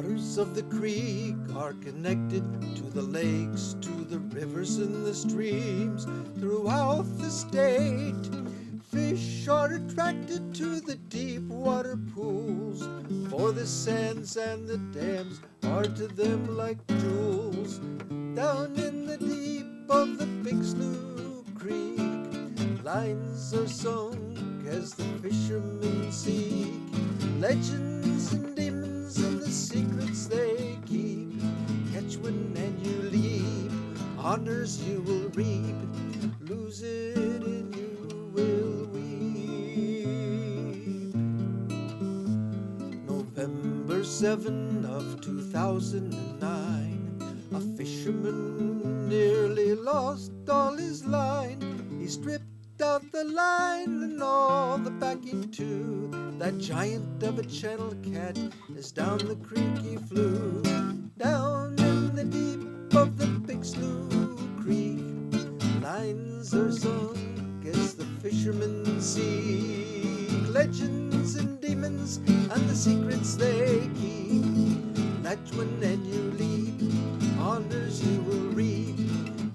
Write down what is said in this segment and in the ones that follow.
waters of the creek are connected to the lakes, to the rivers and the streams throughout the state. Fish are attracted to the deep water pools, for the sands and the dams are to them like jewels. Down in the deep of the Big Slough Creek, lines are sung as the fishermen seek legends and demons and the secrets they keep. Catch one and you leap, honors you will reap, lose it and you will weep. November 7 of 2009, a fisherman nearly lost all his line. He stripped out the line and all the backing too. That giant of a channel cat as down the creek he flew. Down in the deep of the Big Slough Creek, lines are sung as the fishermen seek legends and demons and the secrets they keep. Catch one and you leap, honors you will reap,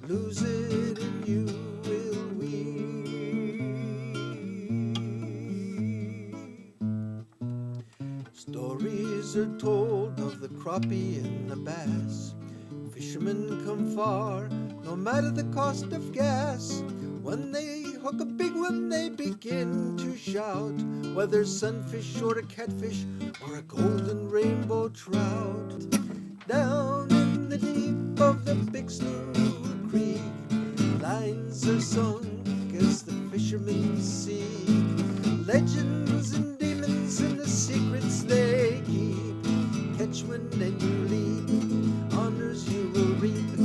lose it and you will weep. Stories are told of the crappie and the bass. Fishermen come far, no matter the cost of gas. When they hook a big one, they begin to shout, whether sunfish or a catfish or a golden rainbow trout. Down in the deep of the Big Slough Creek, lines are sung as the fishermen seek legends and demons and the secrets they keep. Catch one and you leap, honors you will reap,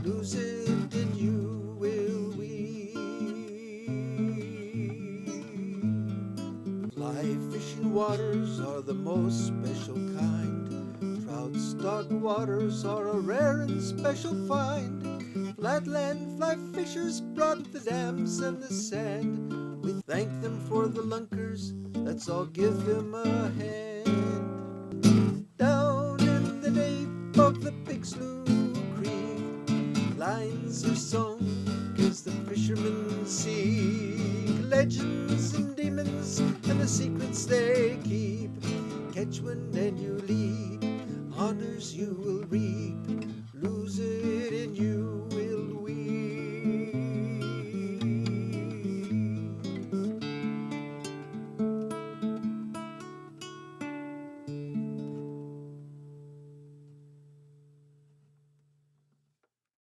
lose it and you will weep. Fly fishing waters are the most special kind. Trout stock waters are a rare and special find. Flatland fly fishers brought the dams and the sand. We thank them for the lunkers, let's all give them a hand. Down in the deep of the Big Slough Creek, lines are sung as the fishermen seek legends and demons and the secrets they keep. Catch one and